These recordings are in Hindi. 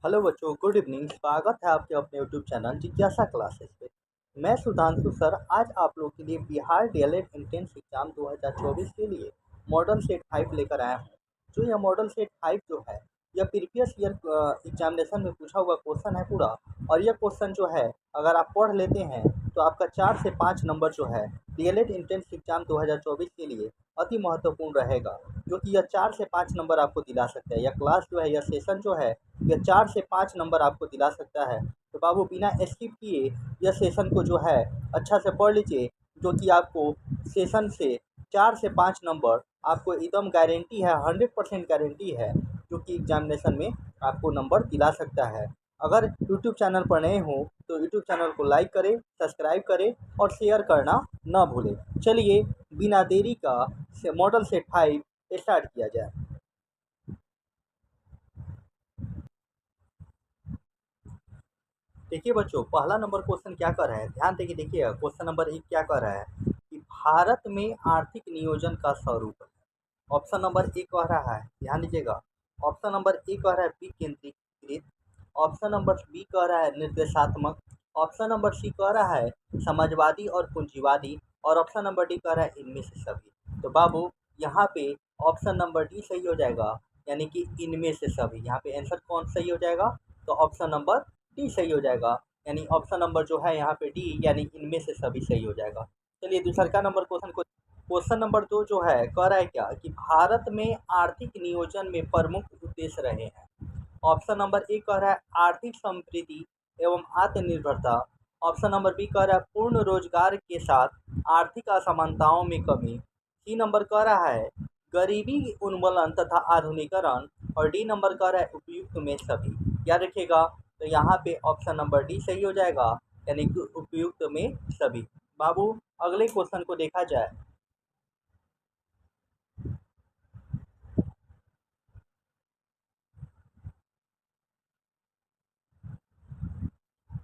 हेलो बच्चों, गुड इवनिंग। स्वागत है आपके अपने यूट्यूब चैनल जिज्ञासा क्लासेस पे। मैं सुधांशु सर आज आप लोग के लिए बिहार डीएलएड एंट्रेंस एग्जाम 2024 के लिए मॉडल सेट 5 लेकर आया हूँ। जो यह मॉडल सेट 5 जो है यह प्रीवियस ईयर एग्जामिनेशन में पूछा हुआ क्वेश्चन है पूरा। और यह क्वेश्चन जो है अगर आप पढ़ लेते हैं तो आपका 4 से 5 नंबर जो है डीएलएड एंट्रेंस एग्जाम 2024 के लिए अति महत्वपूर्ण रहेगा, जो कि यह 4 से 5 नंबर आपको दिला सकता है। यह क्लास जो है, यह सेशन जो है, यह 4 से 5 नंबर आपको दिला सकता है। तो बाबू बिना स्किप किए यह सेशन को जो है अच्छा से पढ़ लीजिए, जो कि आपको सेशन से 4 से 5 नंबर आपको एकदम गारंटी है, 100% गारंटी है, जो कि एग्जामिनेशन में आपको नंबर दिला सकता है। अगर यूट्यूब चैनल पर नए हो तो यूट्यूब चैनल को लाइक करें, सब्सक्राइब करें और शेयर करना ना भूलें। चलिए बिना देरी का मॉडल सेट 5 स्टार्ट किया जाए। देखिए बच्चों, पहला नंबर क्वेश्चन क्या कर रहा है, ध्यान देके देखिए। क्वेश्चन नंबर 1 क्या कर रहा है कि भारत में आर्थिक नियोजन का स्वरूप है। ऑप्शन नंबर ए कह रहा है, ध्यान दीजिएगा। ऑप्शन नंबर ए कह रहा है विकेंद्रीकृत। ऑप्शन नंबर बी कह रहा है निर्देशात्मक। ऑप्शन नंबर सी कह रहा है समाजवादी और पूंजीवादी। और ऑप्शन नंबर डी कह रहा है इनमें से सभी। तो बाबू यहाँ पे ऑप्शन नंबर डी सही हो जाएगा, यानी कि इनमें से सभी। यहाँ पे आंसर कौन सही हो जाएगा, तो ऑप्शन नंबर डी सही हो जाएगा, यानी ऑप्शन नंबर जो है यहाँ पे डी, यानी इनमें से सभी सही हो जाएगा। चलिए दूसरा का नंबर क्वेश्चन नंबर 2 जो है कह रहा है क्या कि भारत में आर्थिक नियोजन में प्रमुख उद्देश्य रहे हैं। ऑप्शन नंबर ए कह रहा है आर्थिक समृद्धि एवं आत्मनिर्भरता। ऑप्शन नंबर बी कह रहा है पूर्ण रोजगार के साथ आर्थिक असमानताओं में कमी। सी नंबर कह रहा है गरीबी उन्मूलन तथा आधुनिकीकरण। और डी नंबर कह रहा है उपयुक्त में सभी। याद रखिएगा, तो यहाँ पे ऑप्शन नंबर डी सही हो जाएगा, यानी कि उपयुक्त में सभी। बाबू अगले क्वेश्चन को देखा जाए।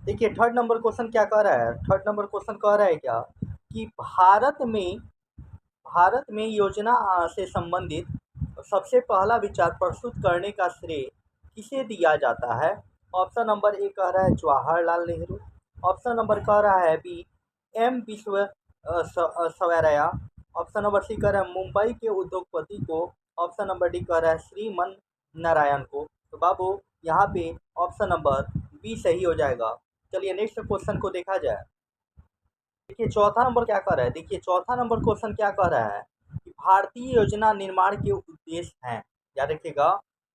देखिए थर्ड नंबर क्वेश्चन क्या कह रहा है। थर्ड नंबर क्वेश्चन कह रहा है क्या कि भारत में योजना से संबंधित सबसे पहला विचार प्रस्तुत करने का श्रेय किसे दिया जाता है। ऑप्शन नंबर ए कह रहा है जवाहरलाल नेहरू। ऑप्शन नंबर कह रहा है B M Visvesvaraya. Option number C कह रहा है मुंबई के उद्योगपति को। ऑप्शन नंबर डी कह रहा है श्रीमन नारायण को। तो बाबू यहाँ पे ऑप्शन नंबर बी सही हो जाएगा। चलिए नेक्स्ट क्वेश्चन को देखा जाए। देखिए चौथा नंबर क्या कर रहा है। देखिए चौथा नंबर क्वेश्चन क्या कह रहा है कि भारतीय योजना निर्माण के उद्देश्य हैं। याद रखिएगा,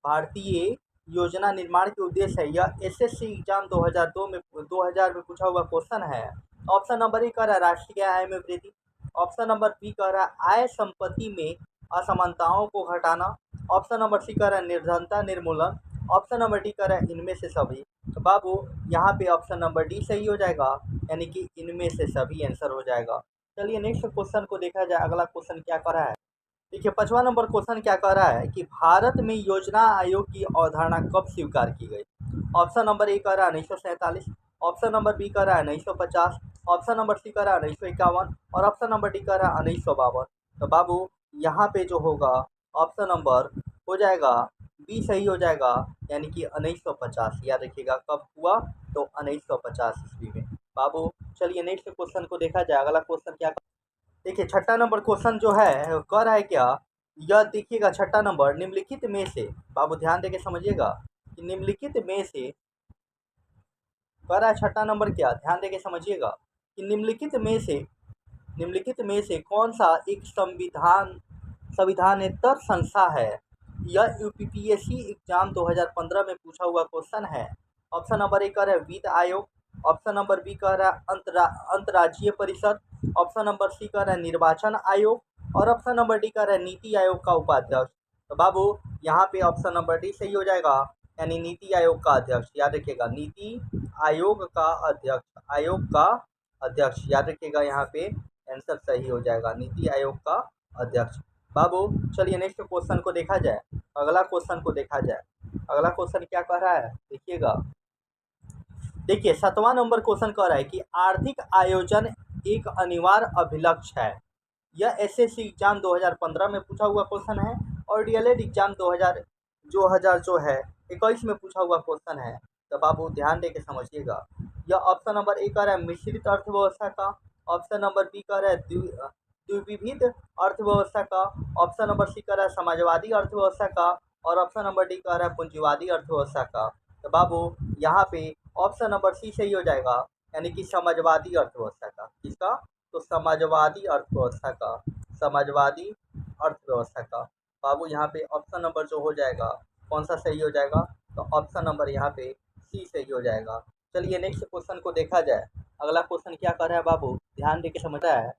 भारतीय योजना निर्माण के उद्देश्य है। यह एसएससी एग्जाम 2000 में पूछा हुआ क्वेश्चन है। ऑप्शन नंबर ए कह रहा है राष्ट्रीय आय में वृद्धि। ऑप्शन नंबर बी कह रहा है आय संपत्ति में असमानताओं को घटाना। ऑप्शन नंबर सी कह रहा है निर्धनता निर्मूलन। ऑप्शन नंबर डी कह रहा है इनमें से सभी। तो बाबू यहाँ पे ऑप्शन नंबर डी सही हो जाएगा, यानी कि इनमें से सभी आंसर हो जाएगा। चलिए नेक्स्ट क्वेश्चन को देखा जाए। अगला क्वेश्चन क्या कर रहा है। देखिए पांचवा नंबर क्वेश्चन क्या कह रहा है कि भारत में योजना आयोग की अवधारणा कब स्वीकार की गई। ऑप्शन नंबर ए कह रहा है 1947। ऑप्शन नंबर बी कह रहा है 1950। ऑप्शन नंबर सी कह रहा है 1951। और ऑप्शन नंबर डी कह रहा है 1952। तो बाबू यहाँ पे जो होगा ऑप्शन नंबर हो जाएगा बी सही हो जाएगा, यानी कि 1950। याद रखिएगा कब हुआ, तो 1950 ईस्वी में। बाबू चलिए नेक्स्ट क्वेश्चन को देखा जाए। अगला क्वेश्चन क्या। देखिए छठा नंबर क्वेश्चन जो है कह रहा है क्या, यह देखिएगा छठा नंबर निम्नलिखित में से, बाबू ध्यान देके समझिएगा कि निम्नलिखित में से कह रहा है छठा नंबर क्या, ध्यान देके समझिएगा कि निम्नलिखित में से कौन सा एक संविधानेतर संस्था है। यह यूपीपीएससी एग्जाम 2015 में पूछा हुआ क्वेश्चन है। ऑप्शन नंबर ए कह रहा है वित्त आयोग। ऑप्शन नंबर बी कह रहा है अंतर्राज्यीय परिषद। ऑप्शन नंबर सी कह रहा है निर्वाचन आयोग। और ऑप्शन नंबर डी कह रहा है नीति आयोग का उपाध्यक्ष। तो बाबू यहाँ पे ऑप्शन नंबर डी सही हो जाएगा, यानी नीति आयोग का अध्यक्ष। याद रखिएगा नीति आयोग का अध्यक्ष याद रखिएगा, यहाँ पे आंसर सही हो जाएगा, नीति आयोग का अध्यक्ष। बाबू चलिए नेक्स्ट क्वेश्चन को देखा जाए। अगला क्वेश्चन को देखा जाए। अगला क्वेश्चन क्या कह रहा है देखिएगा। देखिए 7वां नंबर क्वेश्चन कह रहा है कि आर्थिक आयोजन एक अनिवार्य अभिलक्ष्य है। यह एसएससी एग्जाम 2015 में पूछा हुआ क्वेश्चन है और डीएलएड एग्जाम 2000 जो है 21 में पूछा हुआ क्वेश्चन है, तो बाबू ध्यान दे के समझिएगा। यह ऑप्शन नंबर ए कह रहा है मिश्रित अर्थव्यवस्था का, ऑप्शन नंबर बी कह रहा है द्विविध अर्थव्यवस्था का, ऑप्शन नंबर सी कह रहा है समाजवादी अर्थव्यवस्था का, और ऑप्शन नंबर डी कह रहा है पूंजीवादी अर्थव्यवस्था का। तो बाबू यहाँ पे ऑप्शन नंबर सी सही हो जाएगा, यानी कि समाजवादी अर्थव्यवस्था का। किसका? तो समाजवादी अर्थव्यवस्था का, समाजवादी अर्थव्यवस्था का। बाबू यहाँ पे ऑप्शन नंबर जो हो जाएगा कौन सा सही हो जाएगा? तो ऑप्शन नंबर यहाँ पे सी सही हो जाएगा। चलिए नेक्स्ट क्वेश्चन को देखा जाए। अगला क्वेश्चन क्या कर रहा है बाबू, ध्यान देके समझ रहा है।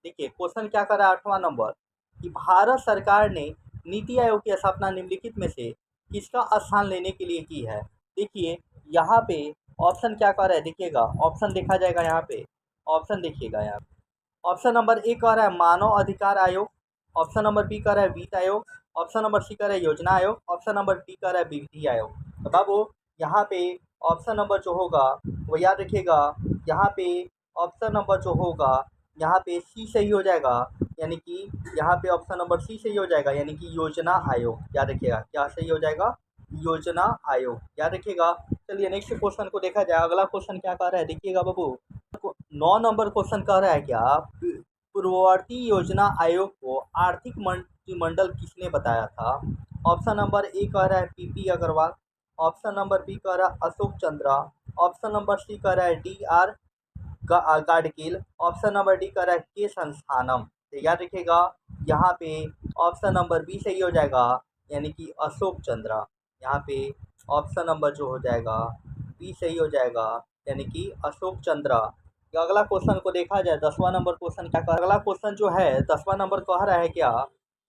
देखिए क्वेश्चन क्या कर रहा है 8वां नंबर, कि भारत सरकार ने नीति आयोग की स्थापना निम्नलिखित में से किसका स्थान लेने के लिए की है? देखिए यहाँ पे ऑप्शन क्या कर रहा है, देखिएगा ऑप्शन देखा जाएगा यहाँ पे, ऑप्शन देखिएगा यहाँ। ऑप्शन नंबर ए कह रहा है मानव अधिकार आयोग, ऑप्शन नंबर बी कह रहा है वित्त आयोग, ऑप्शन नंबर सी कह रहा है योजना आयोग, ऑप्शन नंबर डी कह रहा है विधि आयोग। तो बाबू यहाँ पे ऑप्शन नंबर जो होगा वो याद रखिएगा, यहाँ पे ऑप्शन नंबर जो होगा यहाँ पे सी सही हो जाएगा, यानी कि यहाँ पे ऑप्शन नंबर सी सही हो जाएगा, यानी कि योजना आयोग। याद रखिएगा क्या सही हो जाएगा? योजना आयोग, याद रखिएगा। चलिए नेक्स्ट क्वेश्चन को देखा जाए। अगला क्वेश्चन क्या कह रहा है, देखिएगा बाबू 9 नंबर क्वेश्चन कह रहा है क्या, पूर्ववर्ती योजना आयोग को आर्थिक मंत्रिमंडल किसने बताया था? ऑप्शन नंबर ए कह रहा है PP Agarwal, option number B कह रहा है Ashok Chandra, option number C कह रहा है DR. Gadgil, option number D कह रहा है के संस्थानम। तो याद रखिएगा यहाँ पे ऑप्शन नंबर बी सही हो जाएगा, यानी कि अशोक चंद्रा। यहाँ पे ऑप्शन नंबर जो हो जाएगा बी सही हो जाएगा, यानी कि अशोक चंद्रा। या अगला क्वेश्चन को देखा जाए 10वां नंबर क्वेश्चन क्या कर, अगला क्वेश्चन जो है 10वां नंबर कह रहा है क्या,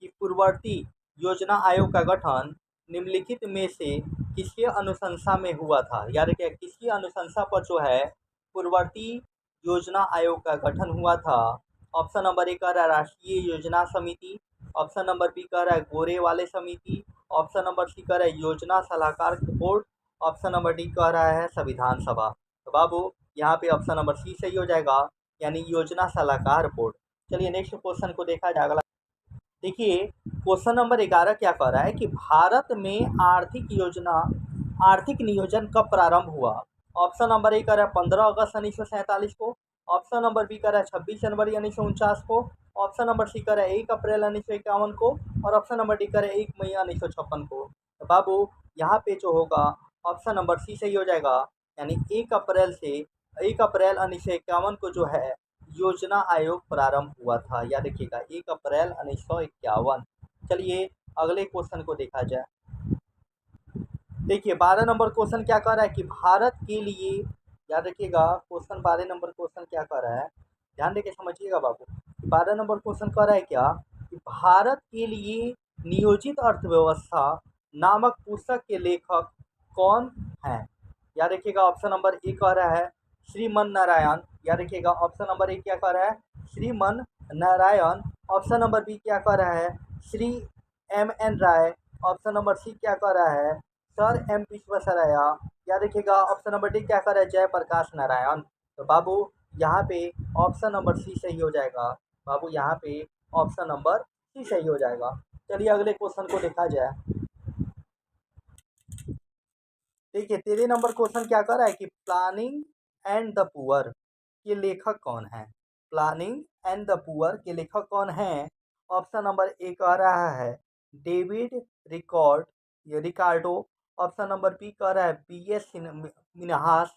कि पूर्ववर्ती योजना आयोग का गठन निम्नलिखित में से किसके अनुशंसा में हुआ था? याद रखिए किसकी अनुशंसा पर जो है पूर्ववर्ती योजना आयोग का गठन हुआ था? ऑप्शन नंबर ए कह रहा है राष्ट्रीय योजना समिति, ऑप्शन नंबर बी कह रहा है गोरे वाले समिति, ऑप्शन नंबर सी कह रहा है योजना सलाहकार बोर्ड, ऑप्शन नंबर डी कह रहा है संविधान सभा। तो बाबू यहाँ पे ऑप्शन नंबर सी सही हो जाएगा, यानी योजना सलाहकार बोर्ड। चलिए नेक्स्ट क्वेश्चन को देखा जाए। अगला देखिए क्वेश्चन नंबर 11 क्या कह रहा है, कि भारत में आर्थिक नियोजन कब प्रारंभ हुआ? ऑप्शन नंबर ए कह रहा है 15 अगस्त 1947 को, ऑप्शन नंबर बी कह रहा है 26 जनवरी 1949 को, ऑप्शन नंबर सी कह रहा है 1 अप्रैल 1951 को, और ऑप्शन नंबर डी कह रहा है 1 मई 1956 को। तो बाबू यहाँ पे जो होगा ऑप्शन नंबर सी सही हो जाएगा, यानी 1 अप्रैल 1951 को जो है योजना आयोग प्रारंभ हुआ था। याद रखिएगा 1 अप्रैल 1951। चलिए अगले क्वेश्चन को देखा जाए। देखिए 12 नंबर क्वेश्चन क्या कह रहा है, कि भारत के लिए, याद रखिएगा क्वेश्चन 12 नंबर क्वेश्चन क्या कह रहा है, ध्यान देके समझिएगा बाबू। 12 नंबर क्वेश्चन कह रहा है क्या, कि भारत के लिए नियोजित अर्थव्यवस्था नामक पुस्तक के लेखक कौन हैं? याद रखिएगा ऑप्शन नंबर ए कह रहा है श्रीमन नारायण, याद रखिएगा ऑप्शन नंबर ए क्या कह रहा है Shriman Narayan, option number B क्या कह रहा है श्री M.N. राय, ऑप्शन नंबर सी क्या कह रहा है सर M. विश्वेश्वरैया, याद रखिएगा ऑप्शन नंबर डी क्या कह रहा है जयप्रकाश नारायण। तो बाबू यहाँ पे ऑप्शन नंबर सी सही हो जाएगा, बाबू यहाँ पे ऑप्शन नंबर सी सही हो जाएगा। चलिए अगले क्वेश्चन को देखा जाए। देखिए 13 नंबर क्वेश्चन क्या कर रहा है, कि प्लानिंग एंड द पुअर के लेखक कौन है? प्लानिंग एंड द पुअर के लेखक कौन है? ऑप्शन नंबर ए कह रहा है David Ricardo, option number B कह रहा है B.S. Minhas,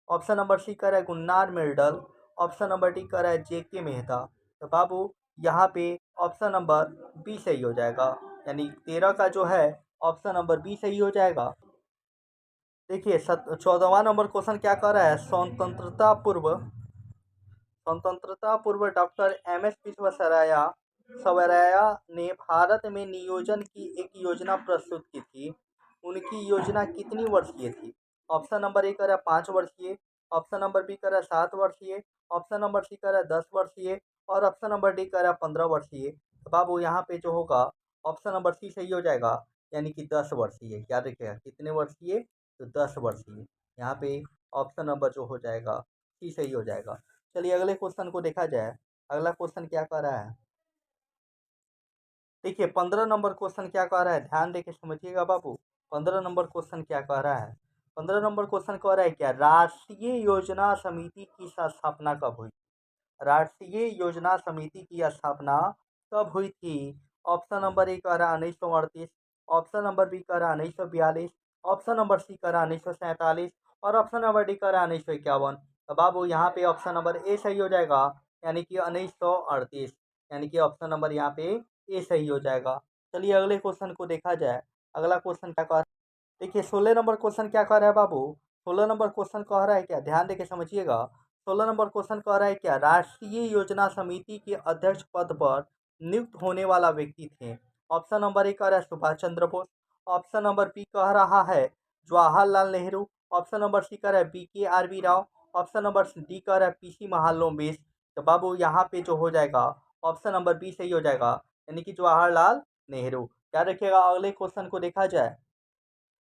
option number C कह रहा है Gunnar Myrdal, option number D कह रहा है J.K. मेहता। तो बाबू यहाँ पे ऑप्शन नंबर बी सही हो जाएगा, यानी 13 का जो है ऑप्शन नंबर बी सही हो जाएगा। देखिए 14वां नंबर क्वेश्चन क्या कर रहा है, स्वतंत्रता पूर्व डॉक्टर M.S. विश्वेश्वरैया सवरैया ने भारत में नियोजन की एक योजना प्रस्तुत की थी। उनकी योजना कितनी वर्षीय थी? ऑप्शन नंबर ए कह रहा है 5 वर्षीय, ऑप्शन नंबर बी कह रहा है 7 वर्षीय, ऑप्शन नंबर सी कह रहा है 10 वर्षीय, और ऑप्शन नंबर डी कह रहा है 15 वर्षीय। तो बाबू यहाँ पे जो होगा ऑप्शन नंबर सी सही हो जाएगा, यानी कि 10 वर्षीय। याद रखिएगा कितने वर्षीय? तो 10 वर्षीय। यहाँ पे ऑप्शन नंबर जो हो जाएगा सी सही हो जाएगा। चलिए अगले क्वेश्चन को देखा जाए। अगला क्वेश्चन क्या कह रहा है, देखिए 15 नंबर क्वेश्चन क्या कह रहा है, ध्यान देके समझिएगा बाबू। 15 नंबर क्वेश्चन क्या कह रहा है? 15 नंबर क्वेश्चन कह रहा है क्या, राष्ट्रीय योजना समिति की स्थापना कब हुई? राष्ट्रीय योजना समिति की स्थापना कब हुई थी? ऑप्शन नंबर ए कह रहा है 1938, ऑप्शन नंबर बी कह रहा है 1942, ऑप्शन नंबर सी कह रहा है 1947 और ऑप्शन नंबर डी कह रहा है 1951। तो बाबू यहाँ पे ऑप्शन नंबर ए सही हो जाएगा, यानी कि 1938, यानी कि ऑप्शन नंबर यहाँ पे ए सही हो जाएगा। चलिए अगले क्वेश्चन को देखा जाए। अगला क्वेश्चन क्या कह रहा है? देखिए 16 नंबर क्वेश्चन क्या कह रहा है बाबू? 16 नंबर क्वेश्चन कह रहा है क्या, ध्यान देके समझिएगा। 16 नंबर क्वेश्चन कह रहा है क्या, राष्ट्रीय योजना समिति के अध्यक्ष पद पर नियुक्त होने वाला व्यक्ति थे? ऑप्शन नंबर ए कह रहा है Subhash Chandra Bose, option number B कह रहा है Jawaharlal Nehru, option number C कह रहा है BKRB Rao, option number D कह रहा है PC महालनोबिस। तो बाबू यहाँ पे जो हो जाएगा ऑप्शन नंबर बी सही हो जाएगा, यानी कि जवाहरलाल नेहरू। क्या रखिएगा, अगले क्वेश्चन को देखा जाए।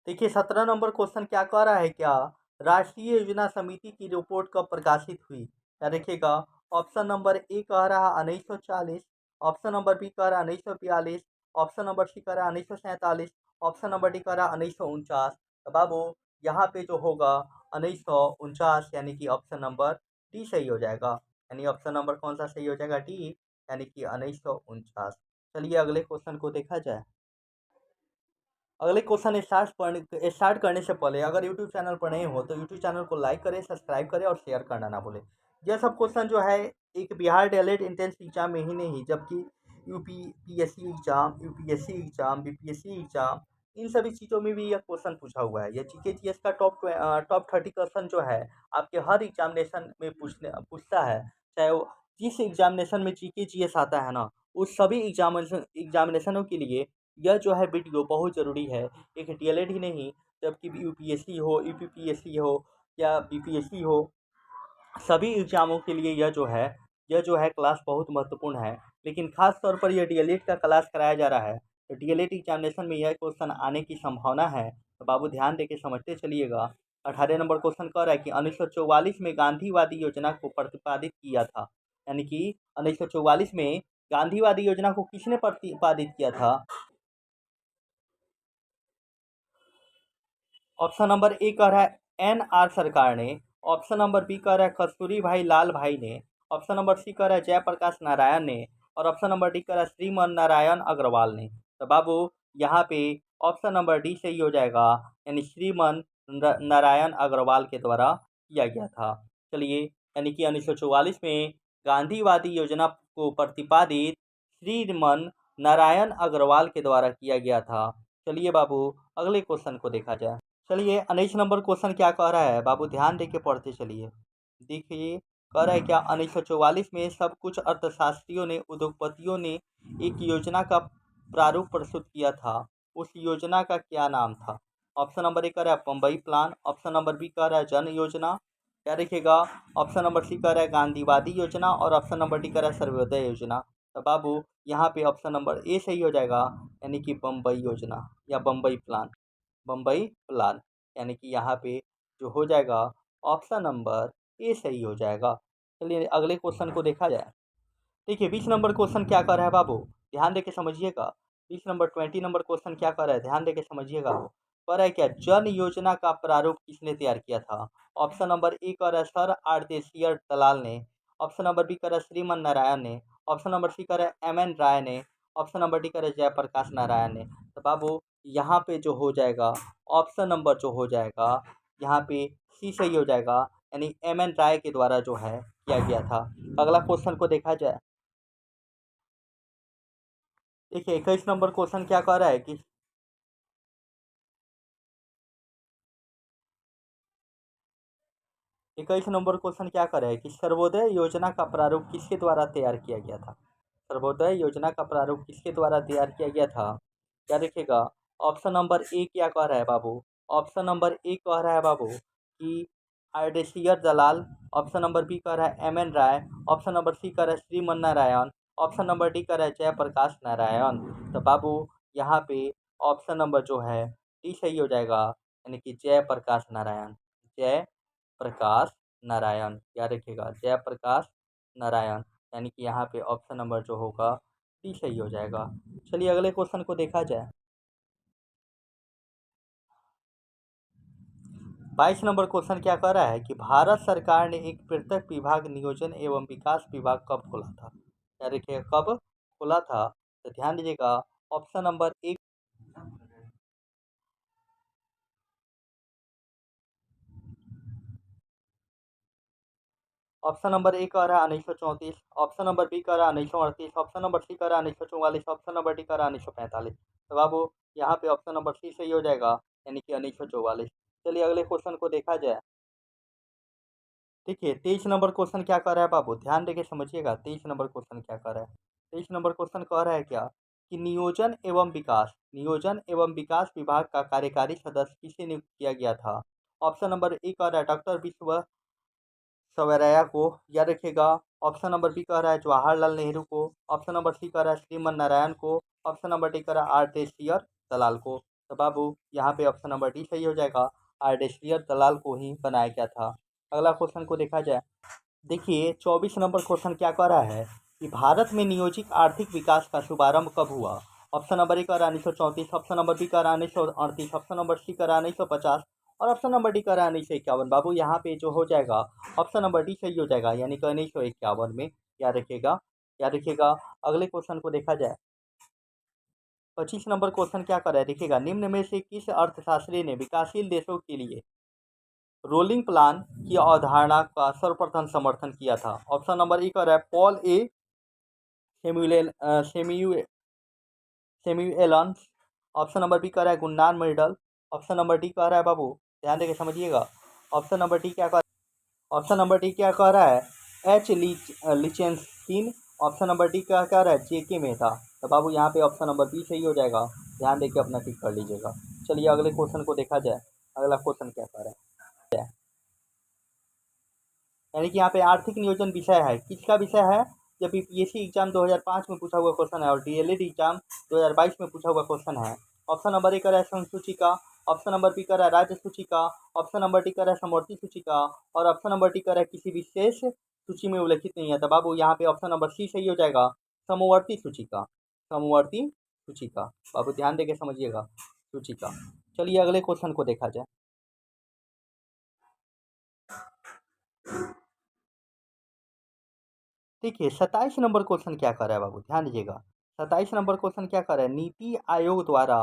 देखिए 17 नंबर क्वेश्चन क्या कह रहा है क्या, राष्ट्रीय योजना समिति की रिपोर्ट कब प्रकाशित हुई? क्या देखिएगा, ऑप्शन नंबर ए कह रहा है 1940, ऑप्शन नंबर बी कह रहा है 1942, ऑप्शन नंबर सी कह रहा है 1947, ऑप्शन नंबर डी कह रहा है 1949। तो बाबू यहाँ पे जो होगा 1949, यानी कि ऑप्शन नंबर डी सही हो जाएगा, यानी ऑप्शन नंबर कौन सा सही हो जाएगा, डी, यानी कि 1949। चलिए अगले क्वेश्चन को देखा जाए। अगले क्वेश्चन स्टार्ट करने से पहले अगर यूट्यूब चैनल पर नए हो तो यूट्यूब चैनल को लाइक करें, सब्सक्राइब करें और शेयर करना ना भूलें। यह सब क्वेश्चन जो है एक बिहार डीएलएड एंट्रेंस एग्जाम में ही नहीं, जबकि UPPSC exam, UPSC exam, BPSC exam, इन सभी चीज़ों में भी यह क्वेश्चन पूछा हुआ है। यह जीके जीएस का टॉप 30 क्वेश्चन जो है आपके हर एग्जामिनेशन में पूछता है। चाहे वो जिस एग्जामिनेशन में जीके जीएस आता है ना, उस सभी एग्जामिनेशनों के लिए यह जो है वीडियो बहुत ज़रूरी है। एक डीएलएड ही नहीं, जबकि यूपीएससी हो, यूपीपीएससी हो या बीपीएससी हो, सभी एग्ज़ामों के लिए यह जो है क्लास बहुत महत्वपूर्ण है। लेकिन ख़ास तौर पर यह डीएलएड का क्लास कराया जा रहा है, तो डीएलएड एग्जामिनेशन में यह क्वेश्चन आने की संभावना है। तो बाबू ध्यान देके समझते चलिएगा। 18 नंबर क्वेश्चन कह रहा है कि 1944 में गांधीवादी योजना को प्रतिपादित किया था, यानी कि 1944 में गांधीवादी योजना को किसने प्रतिपादित किया था? ऑप्शन नंबर ए कह रहा है एनआर सरकार ने, ऑप्शन नंबर बी कह रहा है कस्तूरी भाई लाल भाई ने, ऑप्शन नंबर सी कह रहा है जयप्रकाश नारायण ने और ऑप्शन नंबर डी कह रहा है श्रीमन नारायण अग्रवाल ने। तो बाबू यहाँ पे ऑप्शन नंबर डी सही हो जाएगा, यानी श्रीमन नारायण अग्रवाल के द्वारा किया गया था। चलिए, यानी कि 1944 में गांधीवादी योजना को प्रतिपादित श्रीमन नारायण अग्रवाल के द्वारा किया गया था। चलिए बाबू अगले क्वेश्चन को देखा जाए। चलिए 19 नंबर क्वेश्चन क्या कह रहा है बाबू, ध्यान देके पढ़ते चलिए। देखिए कह रहा है क्या, 1944 में सब कुछ अर्थशास्त्रियों ने, उद्योगपतियों ने एक योजना का प्रारूप प्रस्तुत किया था। उस योजना का क्या नाम था? ऑप्शन नंबर ए कह रहा है Bombay plan, option number B कह रहा है जन योजना, क्या देखिएगा, ऑप्शन नंबर सी कह रहा है गांधीवादी योजना और ऑप्शन नंबर डी कह रहा है सर्वोदय योजना। तो बाबू यहाँ पे ऑप्शन नंबर ए सही हो जाएगा, यानी कि बम्बई योजना या बम्बई प्लान, बम्बई प्लान, यानी कि यहाँ पे जो हो जाएगा ऑप्शन नंबर ए सही हो जाएगा। चलिए अगले क्वेश्चन को देखा जाए। देखिए 20 नंबर क्वेश्चन क्या कर रहा है बाबू, ध्यान देके समझिएगा। 20 नंबर क्वेश्चन क्या कर रहा है, ध्यान देके समझिएगा। वो कह रहा है क्या, जन योजना का प्रारूप किसने तैयार किया था? ऑप्शन नंबर ए कह रहा है सर आरदेशियर दलाल ने, ऑप्शन नंबर बी कह रहा है श्रीमन नारायण ने, ऑप्शन नंबर सी कह रहा है MN राय ने, ऑप्शन नंबर डी कह रहा है जयप्रकाश नारायण ने। तो बाबू यहाँ पे जो हो जाएगा ऑप्शन नंबर जो हो जाएगा यहाँ पे सी सही हो जाएगा, यानी MN राय के द्वारा जो है किया गया था। अगला क्वेश्चन को देखा जाए। देखिए 21 नंबर क्वेश्चन क्या कह रहा है कि 21 नंबर क्वेश्चन क्या कर रहा है कि सर्वोदय योजना का प्रारूप किसके द्वारा तैयार किया गया था? सर्वोदय योजना का प्रारूप किसके द्वारा तैयार किया गया था? क्या देखिएगा, ऑप्शन नंबर ए क्या कह रहा है बाबू, ऑप्शन नंबर ए कह रहा है बाबू कि आरडेशियर दलाल, ऑप्शन नंबर बी कह रहा है MN राय, ऑप्शन नंबर सी कह रहा है Shriman Narayan, option number D कह रहा है जयप्रकाश नारायण। तो बाबू यहाँ पे ऑप्शन नंबर जो है डी सही हो जाएगा, यानी कि जयप्रकाश नारायण, जय प्रकाश नारायण, याद रखिएगा जयप्रकाश नारायण, यानी कि यहाँ पे ऑप्शन नंबर जो होगा डी सही हो जाएगा। चलिए अगले क्वेश्चन को देखा जाए। 22 नंबर क्वेश्चन क्या कह रहा है कि भारत सरकार ने एक पृथक विभाग नियोजन एवं विकास विभाग कब खोला था। क्या देखिए कब खोला था, तो ध्यान दीजिएगा ऑप्शन नंबर एक। ऑप्शन नंबर ए कह रहा है 1934, ऑप्शन नंबर बी कह रहा है 1938, ऑप्शन नंबर सी कह रहा है 1944, ऑप्शन नंबर डी कह रहा है 1945। तो बाबू यहाँ पे ऑप्शन नंबर सी सही हो जाएगा, यानी कि 1944। चलिए अगले क्वेश्चन को देखा जाए। देखिए 23 नंबर क्वेश्चन क्या कर रहा है बाबू, ध्यान देके समझिएगा। 23 नंबर क्वेश्चन क्या कर रहा है, 23 नंबर क्वेश्चन कह रहा है क्या कि नियोजन एवं विकास विभाग का कार्यकारी सदस्य किसे नियुक्त किया गया था। ऑप्शन नंबर ए कह रहा है डॉक्टर विश्व सवैया को, याद रखिएगा। ऑप्शन नंबर बी कह रहा है जवाहरलाल नेहरू को, ऑप्शन नंबर सी कह रहा है श्रीमन नारायण को, ऑप्शन नंबर डी कह रहा है आर डेसियर दलाल को। तो बाबू यहाँ पे ऑप्शन नंबर डी सही हो जाएगा, आर डेसियर दलाल को ही बनाया गया था। अगला क्वेश्चन को देखा जाए। देखिए 24 नंबर क्वेश्चन क्या कह रहा है कि भारत में नियोजित आर्थिक विकास का शुभारंभ कब हुआ। ऑप्शन नंबर ए कह रहा है 1934, ऑप्शन नंबर बी कह रहा है 1938, ऑप्शन नंबर सी कह रहा है 1950 और ऑप्शन नंबर डी कह रहा है 1951। बाबू यहाँ पे जो हो जाएगा ऑप्शन नंबर डी सही हो जाएगा, यानी कि 1951 में। याद रखिएगा, याद रखिएगा। अगले क्वेश्चन को देखा जाए। 25 नंबर क्वेश्चन क्या कर रहा है, देखिएगा निम्न में से किस अर्थशास्त्री ने विकासशील देशों के लिए रोलिंग प्लान की अवधारणा का सर्वप्रथम समर्थन किया था। ऑप्शन नंबर ए कह रहा है पॉल ए सेम्यूएल सेम्यूएलन, ऑप्शन नंबर बी कह रहा है गुन्नान मेडल, ऑप्शन नंबर डी कह रहा है बाबू ध्यान देके समझिएगा। ऑप्शन नंबर डी क्या कह ऑप्शन नंबर डी क्या कह रहा है एच लिचेंस्टीन, ऑप्शन नंबर डी क्या कह रहा है जेके मेहता। तो बाबू यहाँ पे ऑप्शन नंबर बी सही हो जाएगा, ध्यान देके अपना टिक कर लीजिएगा। चलिए अगले क्वेश्चन को देखा जाए। अगला क्वेश्चन क्या कह रहा है, यानी कि यहाँ पे आर्थिक नियोजन विषय है, किसका विषय है। जब बीपीएससी एग्जाम 2005 में पूछा हुआ क्वेश्चन है और डीएलएड एग्जाम 2022 में पूछा हुआ क्वेश्चन है। ऑप्शन नंबर ए का है संघ सूची का, ऑप्शन नंबर बी का है राज्य सूची का, ऑप्शन नंबर डी का है समवर्ती सूची का और ऑप्शन नंबर डी का है किसी विशेष सूची में उल्लेखित नहीं है। तो बाबू यहाँ पे ऑप्शन नंबर सी सही हो जाएगा, समवर्ती सूची का, समवर्ती सूची का। बाबू ध्यान देके समझिएगा, सूची का। चलिए अगले क्वेश्चन को देखा जाए। देखिए 27 नंबर क्वेश्चन क्या कर रहा है बाबू, ध्यान दीजिएगा। 27 नंबर क्वेश्चन क्या कर रहा है, नीति आयोग द्वारा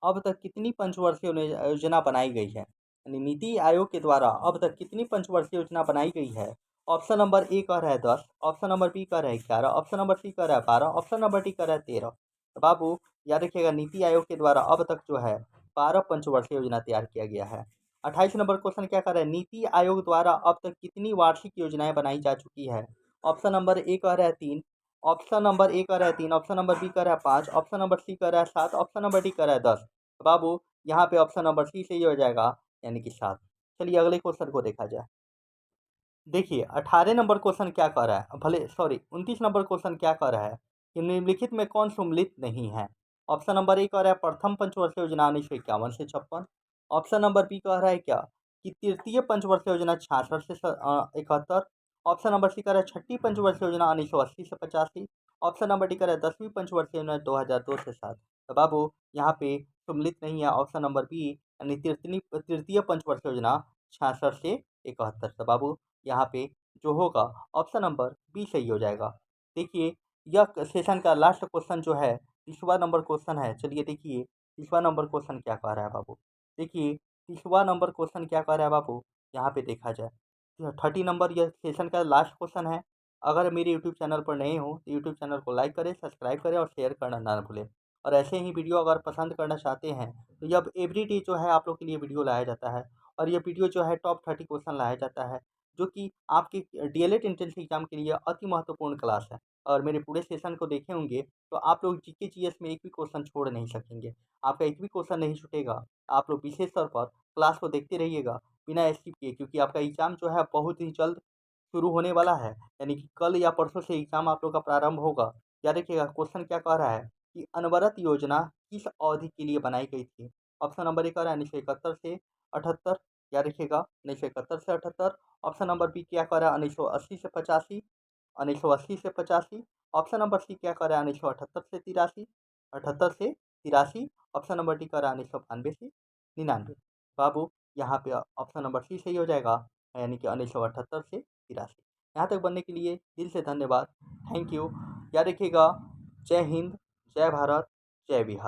अब तक कितनी पंचवर्षीय योजना बनाई गई है। यानी नीति आयोग के द्वारा अब तक कितनी पंचवर्षीय योजना बनाई गई है। ऑप्शन नंबर ए कह रहा है 10, ऑप्शन नंबर बी कह रहा है 11, ऑप्शन नंबर सी कह रहा है 12, ऑप्शन नंबर डी कह रहा है 13। तो बाबू याद रखिएगा नीति आयोग के द्वारा अब तक जो है 12 पंचवर्षीय योजना तैयार किया गया है। 28 नंबर क्वेश्चन क्या कर रहा है, नीति आयोग द्वारा अब तक कितनी वार्षिक योजनाएं बनाई जा चुकी है। ऑप्शन नंबर ए कह रहा है 3, ऑप्शन नंबर ए कह रहा है 3, ऑप्शन नंबर बी कह रहा है 5, ऑप्शन नंबर सी कह रहा है 7, ऑप्शन नंबर डी कह रहा है 10। बाबू यहाँ पे ऑप्शन नंबर सी सही हो जाएगा, यानी कि 7। चलिए अगले क्वेश्चन को देखा जाए। देखिए 18 नंबर क्वेश्चन क्या कह रहा है, भले सॉरी 29 नंबर क्वेश्चन क्या कह रहा है कि निम्नलिखित में कौन सम्मिलित नहीं है। ऑप्शन नंबर ए कह रहा है प्रथम पंचवर्षीय योजना 1951 से 56, ऑप्शन नंबर बी कह रहा है क्या कि तृतीय पंचवर्षीय योजना 66 से 71, ऑप्शन नंबर सी कह रहा है छठी पंचवर्षीय योजना 1980 से 85, ऑप्शन नंबर डी कह रहा है 10वीं पंचवर्षीय योजना 2002 से 7। तो बाबू यहाँ पे सम्मिलित नहीं है ऑप्शन नंबर बी, यानी तृतीय पंचवर्षीय योजना 66 से 71। तो बाबू यहाँ पे जो होगा ऑप्शन नंबर बी सही हो जाएगा। देखिए यह सेशन का लास्ट क्वेश्चन जो है 30वां नंबर क्वेश्चन है। चलिए देखिए 30वां नंबर क्वेश्चन क्या कह रहा है बाबू। देखिए 30वां नंबर क्वेश्चन क्या कह रहा है बाबू, यहाँ पे देखा जाए। 30 नंबर यह सेशन का लास्ट क्वेश्चन है। अगर मेरे यूट्यूब चैनल पर नए हो तो यूट्यूब चैनल को लाइक करें, सब्सक्राइब करें और शेयर करना ना भूलें। और ऐसे ही वीडियो अगर पसंद करना चाहते हैं तो जब एवरीडे जो है आप लोग के लिए वीडियो लाया जाता है और ये वीडियो जो है टॉप 30 क्वेश्चन लाया जाता है, जो कि आपके डीएलएड एंट्रेंस एग्जाम के लिए अति महत्वपूर्ण क्लास है। और मेरे पूरे सेशन को देखे होंगे तो आप लोग जीके जीएस में एक भी क्वेश्चन छोड़ नहीं सकेंगे, आपका एक भी क्वेश्चन नहीं छूटेगा। आप लोग विशेष तौर पर क्लास को देखते रहिएगा बिना स्किप किए, क्योंकि आपका एग्जाम जो है बहुत ही जल्द शुरू होने वाला है, यानी कि कल या परसों से एग्जाम आप लोग का प्रारंभ होगा। याद रखिएगा क्वेश्चन क्या कह रहा है कि अनवरत योजना किस अवधि के लिए बनाई गई थी। ऑप्शन नंबर ए कह रहा है 1971 से 78, याद रखिएगा 1971 से 78। ऑप्शन नंबर बी क्या कह रहा है 1980 से 85, 1980 से 85। ऑप्शन नंबर सी क्या कह रहा है 1978 से 83, 78 से 83। ऑप्शन नंबर डी कह रहा है 1992 से 99। बाबू यहाँ पे ऑप्शन नंबर सी सही हो जाएगा, यानी कि 1978 से 83। यहाँ तक बनने के लिए दिल से धन्यवाद। Thank you. याद रखिएगा। जय हिंद, जय भारत, जय बिहार।